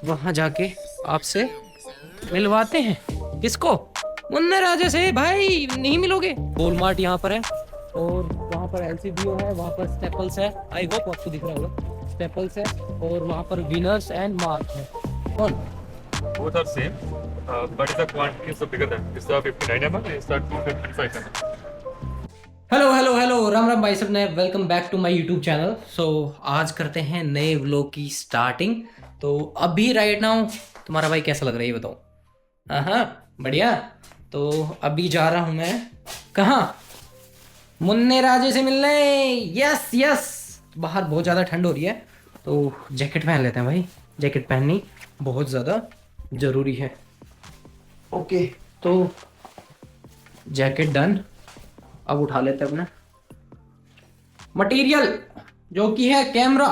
वहां जाके आपसे मिलवाते हैं। किसको? मुन्ना राजा से। भाई नहीं मिलोगे। वॉलमार्ट यहाँ पर है और वहाँ पर एलसीडीओ है, वहाँ पर स्टेपल्स है। आई होप आपको दिख रहा होगा, स्टेपल्स है। और वहाँ पर विनर्स एंड मार्क है। कौन? Both are same, but the quantity is bigger than. It's the 59 ml, it's the 255 ml. Hello hello hello, Ram Ram भाई सब ने, welcome back to my YouTube channel. So आज करते हैं नए व्लॉग की स्टार्टिंग। तो अभी राइट नाउ तुम्हारा भाई कैसा लग रहा है ये बताओ। हाँ बढ़िया। तो अभी जा रहा हूँ मैं कहाँ? मुन्ने राजे से मिलने। Yes yes. बाहर बहुत ज़्यादा ठंड हो रही है तो जैकेट पहन लेते हैं भाई। जैकेट पहननी बहुत ज़्यादा ज़रूरी है। ओके तो जैकेट डन। अब उठा लेते हैं अपना मटेरियल जो कि है कैमरा।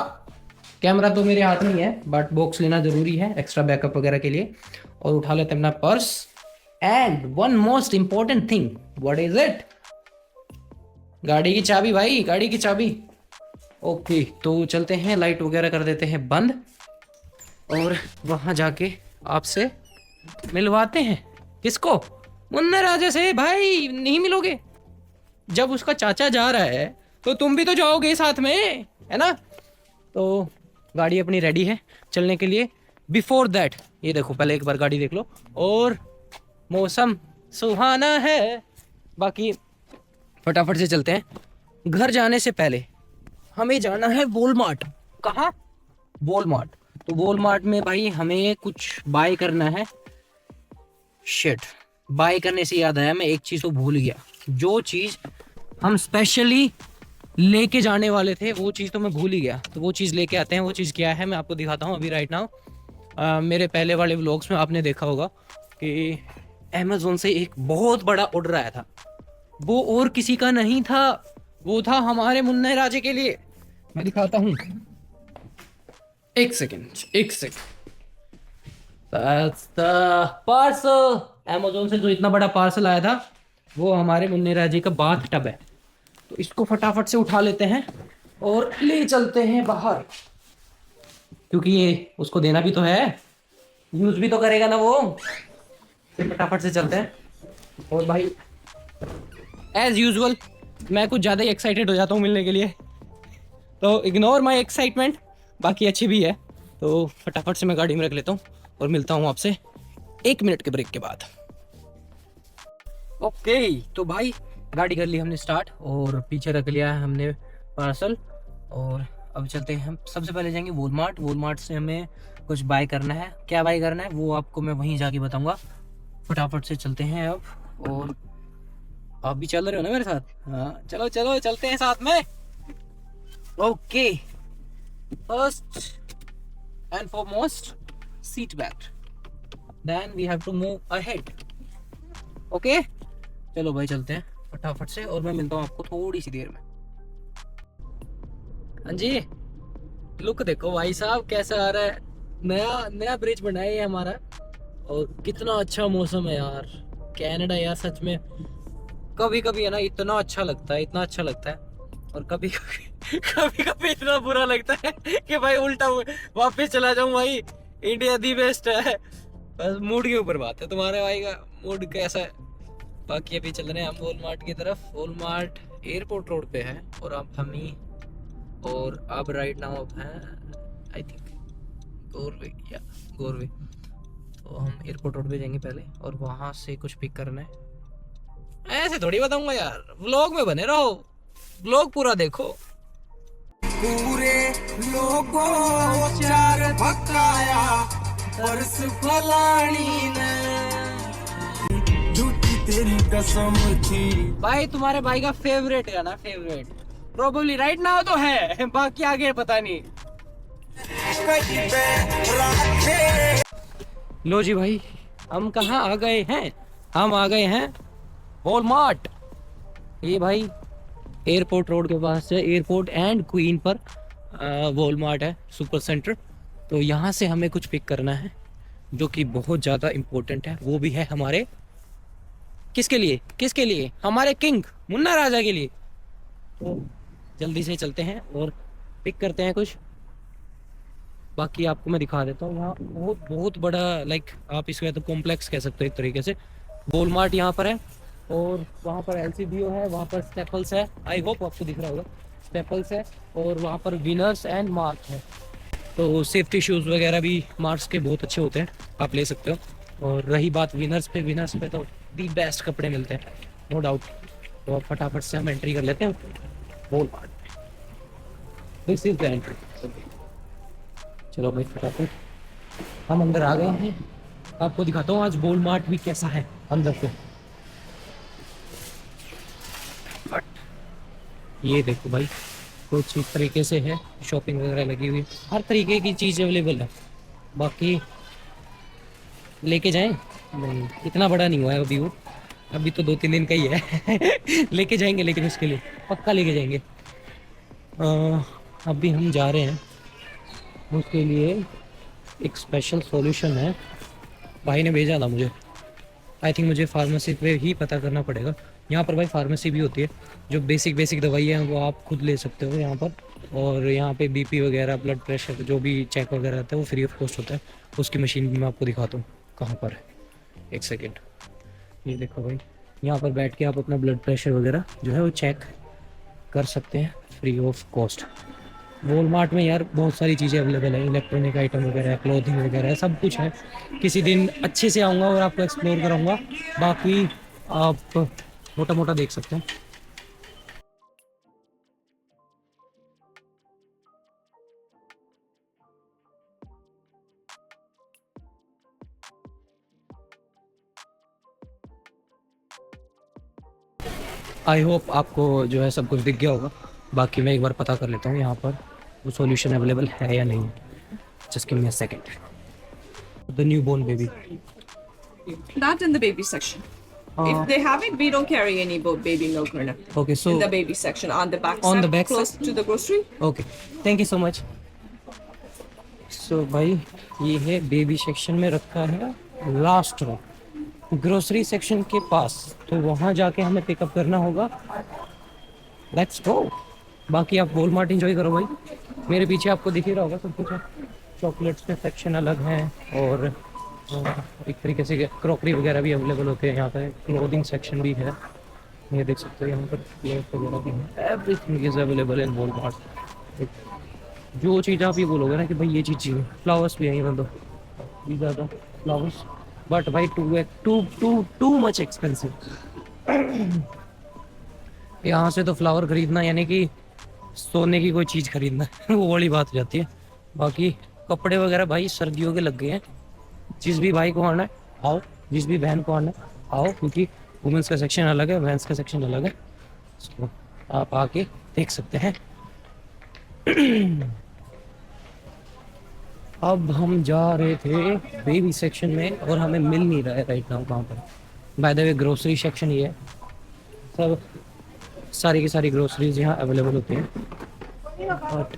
कैमरा तो मेरे हाथ में ही है बट बॉक्स लेना ज़रूरी है एक्स्ट्रा बैकअप वगैरह के लिए। और उठा लेते हैं अपना purse and one most important thing, what is it? गाड़ी की चाबी भाई, गाड़ी की चाबी। ओके तो चलते हैं, लाइट वगैरह कर देते हैं बंद और वहां जाके आपसे मिलवाते हैं। किसको? मुन्ना राजा से। भाई नहीं मिलोगे। जब उसका चाचा जा रहा है तो तुम भी तो जाओगे साथ में, है ना? तो गाड़ी अपनी रेडी है चलने के लिए। बिफोर दैट ये देखो, पहले एक बार गाड़ी देख लो। और मौसम सुहाना है। बाकी फटाफट से चलते हैं। घर जाने से पहले हमें जाना है वॉलमार्ट। कहाँ? वॉलमार्ट। तो वॉलमार्ट में भाई हमें कुछ बाय करना है। शिट, बाय करने से याद आया, मैं एक चीज़ को भूल गया। जो चीज़ हम स्पेशली लेके जाने वाले थे वो चीज़ तो मैं भूल ही गया। तो वो चीज़ लेके आते हैं। वो चीज़ क्या है मैं आपको दिखाता हूँ अभी राइट नाउ। मेरे पहले वाले व्लॉग्स में आपने देखा होगा कि अमेज़ॉन से एक बहुत बड़ा ऑर्डर आया था। वो और किसी का नहीं था, वो था हमारे मुन्ना राजे के लिए। मैं दिखाता हूँ, एक सेकेंड एक सेकेंड। पार्सल अमेज़ॉन से जो इतना बड़ा पार्सल आया था वो हमारे मुन्ने राजे का बाथ टब है। तो इसको फटाफट से उठा लेते हैं और ले चलते हैं बाहर, क्योंकि ये उसको देना भी तो है, यूज भी तो करेगा ना वो। तो फटाफट से चलते हैं। और भाई एज यूजुअल मैं कुछ ज़्यादा ही एक्साइटेड हो जाता हूँ मिलने के लिए, तो इग्नोर माई एक्साइटमेंट। बाकी अच्छी भी है। तो फटाफट से मैं गाड़ी में रख लेता हूँ और मिलता हूँ आपसे 1 मिनट के ब्रेक के बाद। ओके तो भाई गाड़ी कर ली हमने स्टार्ट और पीछे रख लिया है हमने पार्सल। और अब चलते हैं, हम सबसे पहले जाएंगे वॉलमार्ट। वॉलमार्ट से हमें कुछ बाय करना है। क्या बाय करना है वो आपको मैं वहीं जाके बताऊंगा। फटाफट से चलते हैं अब। और आप भी चल रहे हो ना मेरे साथ? हाँ चलो चलो चलते हैं साथ में। Okay first and foremost seat belt, then we have to move ahead. Okay चलो भाई चलते हैं फटाफट से और मैं मिलता हूँ आपको थोड़ी सी देर में। हाँ जी, लुक देखो भाई साहब कैसा आ रहा है। नया नया ब्रिज बना है ये हमारा और कितना अच्छा मौसम है यार। कनाडा यार सच में कभी कभी है ना इतना अच्छा लगता है, इतना अच्छा लगता है। और कभी कभी इतना बुरा लगता है कि भाई उल्टा वापस चला जाऊं। भाई इंडिया दी बेस्ट है। बस मूड के ऊपर बात है, तुम्हारे भाई का मूड कैसा है। बाकी अभी चल रहे हैं हम वॉलमार्ट की तरफ। वॉलमार्ट एयरपोर्ट रोड पे है और अब हम ही और अब राइट नाउ अब हैं आई थिंक गोरवे या गोरवे। तो हम एयरपोर्ट रोड पे जाएंगे पहले और वहाँ से कुछ पिक करना है। ऐसे थोड़ी बताऊंगा यार, व्लॉग में बने रहो, व्लॉग पूरा देखो। पूरे लोगों चार भकाया परस फलानी ने झूठी तेरी कसम थी। भाई तुम्हारे भाई का फेवरेट है ना, फेवरेट प्रोबेबली राइट नाउ तो है, बाकी आगे पता नहीं। लो जी भाई हम कहाँ आ गए हैं? हम आ गए हैं वॉलमार्ट। ये भाई एयरपोर्ट रोड के पास है, एयरपोर्ट एंड क्वीन पर वॉलमार्ट है, सुपर सेंटर। तो यहाँ से हमें कुछ पिक करना है जो कि बहुत ज़्यादा इम्पोर्टेंट है। वो भी है हमारे किसके लिए? किसके लिए? हमारे किंग मुन्ना राजा के लिए। तो जल्दी से चलते हैं और पिक करते हैं कुछ। बाकी आपको मैं दिखा देता हूँ। यहाँ बहुत बहुत बड़ा लाइक आप इसको या तो कॉम्प्लेक्स कह सकते हो एक तरीके से। वॉलमार्ट यहाँ पर है और वहाँ पर LCBO है, वहाँ पर स्टेपल्स है, आई होप आपको दिख रहा होगा, स्टेपल्स है, और वहाँ पर विनर्स एंड मार्क है। तो सेफ्टी शूज़ वगैरह भी मार्क्स के बहुत अच्छे होते हैं, आप ले सकते हो। और रही बात विनर्स पे तो दी बेस्ट कपड़े मिलते हैं, नो डाउट। तो अब फटाफट से हम एंट्री कर लेते हैं Walmart. This is the entry. चलो भाई फटाफट हम अंदर आ गए हैं। आपको दिखाता हूँ आज वॉलमार्ट भी कैसा है अंदर से। ये देखो भाई, कुछ इस तरीके से है, शॉपिंग वगैरह लगी हुई, हर तरीके की चीज़ अवेलेबल है। बाकी लेके जाएं? नहीं, इतना बड़ा नहीं हुआ है अभी वो, अभी तो 2-3 दिन का ही है। लेके जाएंगे, लेकिन उसके लिए पक्का लेके जाएंगे। अभी हम जा रहे हैं, उसके लिए एक स्पेशल सॉल्यूशन है, भाई ने भेजा था मुझे। आई थिंक मुझे फार्मेसी पे ही पता करना पड़ेगा। यहाँ पर भाई फार्मेसी भी होती है, जो बेसिक दवाइयाँ हैं वो आप खुद ले सकते हो यहाँ पर। और यहाँ पे BP वगैरह, ब्लड प्रेशर, जो भी चेक वगैरह रहता है वो फ्री ऑफ कॉस्ट होता है। उसकी मशीन भी मैं आपको दिखाता हूँ कहाँ पर है, एक सेकेंड। ये देखो भाई, यहाँ पर बैठ के आप अपना ब्लड प्रेशर वगैरह जो है वो चेक कर सकते हैं फ्री ऑफ कॉस्ट। वॉलमार्ट में यार बहुत सारी चीज़ें अवेलेबल है, इलेक्ट्रॉनिक आइटम वगैरह, क्लोथिंग वगैरह, सब कुछ है। किसी दिन अच्छे से आऊँगा और आपको एक्सप्लोर कराऊँगा, बाकी आप मोटा मोटा देख सकते हैं। आई होप आपको जो है सब कुछ दिख गया होगा। बाकी मैं एक बार पता कर लेता हूँ यहाँ पर वो सॉल्यूशन अवेलेबल है या नहीं। Just give me a second. The newborn baby, Not in the baby section. If they have it, we don't carry any baby milk or nothing. Okay so In the baby section, on the back On side, the back close to the grocery. Okay, thank you so much. So भाई ये है baby section में रखा है last में, grocery section के पास, तो वहाँ जाके हमें पिकअप करना होगा। Let's go. बाकी आप वॉलमार्ट एंजॉय करो भाई, मेरे पीछे आपको दिख ही रहा होगा सब कुछ है। चॉकलेट्स के सेक्शन अलग हैं, और एक तरीके से क्रॉकरी वगैरह भी अवेलेबल होते हैं यहाँ पे। क्लोथिंग सेक्शन भी है, ये देख सकते हो यहाँ पर क्लोथ वगैरह भी है। Everything is available in Walmart. जो चीज़ आप ये बोलोगे ना कि भाई ये चीज़ चाहिए, फ्लावर्स भी है यहाँ तो, ज़्यादा फ्लावर्स, बट भाई टू मच एक्सपेंसिव। यहाँ से तो फ्लावर खरीदना यानी कि सोने की कोई चीज़ खरीदना वो वाली बात हो जाती है। बाकी कपड़े वगैरह भाई सर्दियों के लग गए हैं। जिस भी भाई को आना है आओ, जिस भी बहन को आना है आओ, क्योंकि वुमेंस का सेक्शन अलग है, मेंस का सेक्शन अलग है। तो आप आके देख सकते हैं। अब हम जा रहे थे बेबी सेक्शन में और हमें मिल नहीं रहा है राइट नाउ वहाँ पर। By the way grocery section ही है, सब सारी की सारी ग्रोसरीज यहाँ अवेलेबल होती हैं। और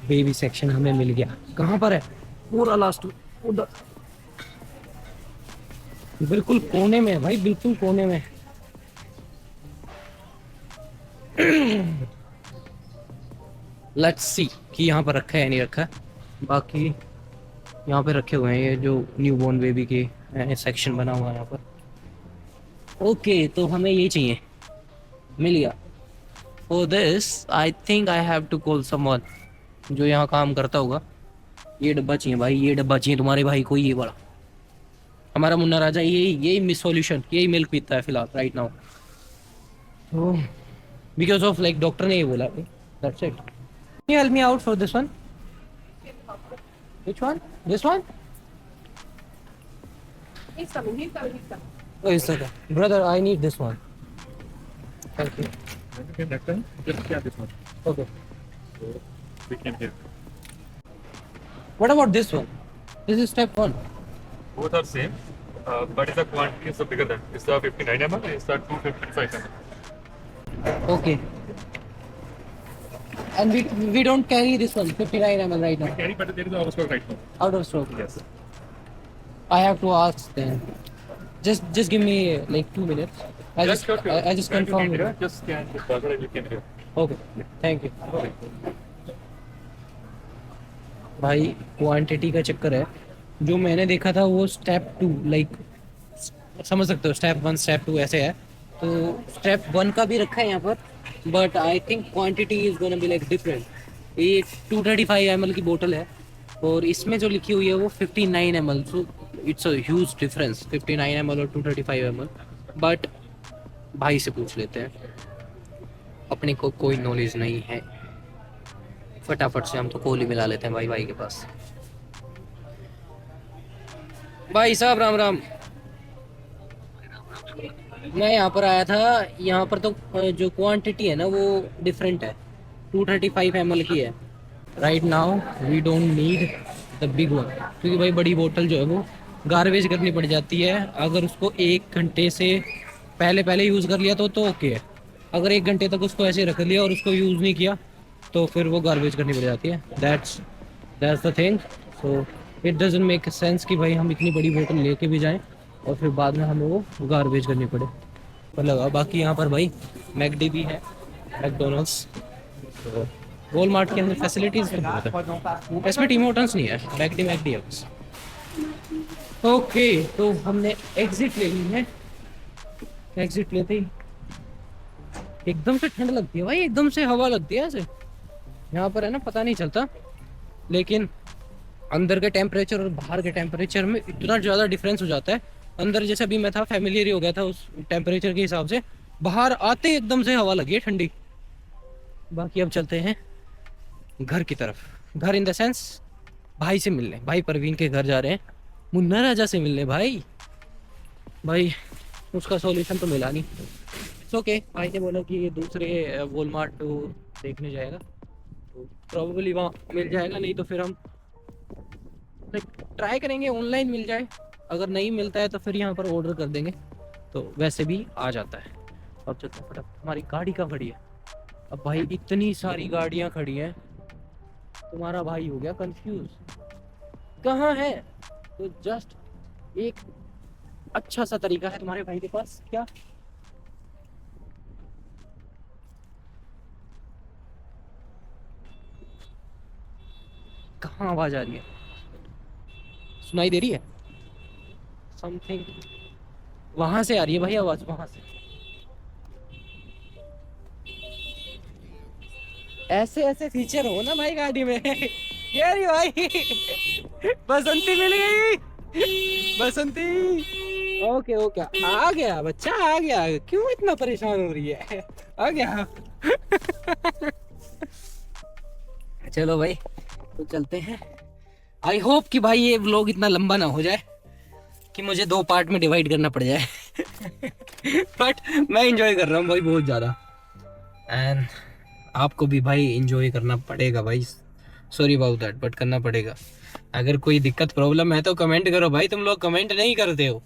बेबी सेक्शन हमें मिल गया, कहाँ पर है? पूरा लास्ट उधर, बिल्कुल कोने में है भाई, बिल्कुल कोने में। लेट्स सी कि यहाँ पर रखा है या नहीं रखा है। बाकी यहाँ पे रखे हुए हैं ये जो न्यू बॉर्न बेबी के सेक्शन बना हुआ है यहाँ पर। ओके, तो हमें ये चाहिए, मिल गया। For this I think I have to call someone जो यहाँ काम करता होगा। ये डब्बा चाहिए भाई, ये डब्बा चाहिए तुम्हारे भाई को, ये वाला। हमारा मुन्ना राजा यही मिस सॉल्यूशन, यही मिल्क पीता है फिलहाल राइट नाउ। तो बिकॉज ऑफ लाइक डॉक्टर ने ये बोला, that's it. Can you help me out for this one? Which one? This one? He's coming, he's coming, he's coming. Oh, it's okay. Brother, I need this one. Thank you. Okay, next time, just scan this one. Okay. So, we came here. What about this one? This is step 1. Both are same, but the quantity is bigger than. It's the 59 ml, it's the 255 ml. Okay. And we don't carry this one, 59 ml right now. Carry, but there is also right now. Out of stock. Yes. I have to ask then. Just give me like 2 minutes. I just sure. I just When you confirm came it. here, just scan the barcode and you came here. Okay. Thank you. Okay. भाई quantity का चक्कर है। जो मैंने देखा था वो step 2 like, समझ सकते हो, स्टेप 1 स्टेप 2 ऐसे है। तो स्टेप 1 का भी रखा है यहाँ पर, but I think quantity is gonna be like different. ये 235 ml की बोतल है और इसमें जो लिखी हुई है वो 59 ml, so it's a huge difference 59 ml और 235 ml। बट भाई से पूछ लेते हैं, अपने को कोई नॉलेज नहीं है, फटाफट से हम तो कोल ही मिला लेते हैं भाई के पास। भाई साहब राम राम। मैं यहाँ पर आया था, यहाँ पर तो जो क्वांटिटी है ना वो डिफरेंट है, 235 ml की है। Right now we don't need the big one, क्योंकि भाई बड़ी बोतल जो है वो गार्बेज करनी पड़ जाती है। अगर उसको 1 घंटे से पहले यूज़ कर लिया तो ओके है। अगर 1 घंटे तक उसको ऐसे रख लिया और उसको यूज़ नहीं किया तो फिर वो गार्बेज करनी पड़ जाती है। That's the thing. So it doesn't make sense कि भाई हम इतनी बड़ी बोतल लेके भी जाएं और फिर बाद में हमें वो गार्बेज करनी पड़े। पर लगा बाकी यहाँ पर भाई मैकडी भी है, मैकडोनल्ड्स, तो वॉलमार्ट के अंदर फैसिलिटीज तो बहुत है। इसमें टीम होटल्स नहीं है, मैकडी है बस। ओके, तो हमने एग्जिट ले ली है। एग्जिट लेते ही एकदम से ठंड लगती है भाई, एकदम से हवा लगती है ऐसे। यहाँ पर है ना पता नहीं चलता, लेकिन अंदर के टेम्परेचर और बाहर के टेम्परेचर में इतना ज़्यादा डिफरेंस हो जाता है। अंदर जैसे अभी मैं था फैमिलियर हो गया था उस टेम्परेचर के हिसाब से, बाहर आते ही एकदम से हवा लगी है ठंडी। बाकी अब चलते हैं घर की तरफ। घर इन द सेंस भाई से मिलने, भाई परवीन के घर जा रहे हैं, मुन्ना राजा से मिलने। भाई उसका सॉल्यूशन तो मिला नहीं। ओके, भाई ने बोला कि ये दूसरे वॉलमार्ट देखने जाएगा, तो प्रॉबेबली वहाँ मिल जाएगा, नहीं तो फिर हम ट्राई करेंगे ऑनलाइन मिल जाए। अगर नहीं मिलता है तो फिर यहाँ पर ऑर्डर कर देंगे, तो वैसे भी आ जाता है। और चलते फटाफट, हमारी गाड़ी कहाँ खड़ी है? अब भाई इतनी सारी गाड़ियाँ खड़ी हैं, तुम्हारा भाई हो गया कंफ्यूज कहाँ है। तो जस्ट एक अच्छा सा तरीका है तुम्हारे भाई के पास, क्या? कहाँ आवाज आ रही है? सुनाई दे रही है समथिंग? वहां से आ रही है भाई आवाज, वहां से। ऐसे ऐसे फीचर हो ना भाई गाड़ी में। ये रही भाई, बसंती मिल गई, बसंती। ओके ओके, आ गया बच्चा, आ गया। क्यों इतना परेशान हो रही है? आ गया। चलो भाई, तो चलते हैं। आई होप कि भाई ये व्लॉग इतना लंबा ना हो जाए कि मुझे 2 पार्ट में डिवाइड करना पड़ जाए। बट मैं इंजॉय कर रहा हूँ भाई बहुत ज़्यादा, एंड आपको भी भाई इंजॉय करना पड़ेगा भाई। सॉरी अबाउट दैट, बट करना पड़ेगा। अगर कोई दिक्कत प्रॉब्लम है तो कमेंट करो भाई, तुम लोग कमेंट नहीं करते हो।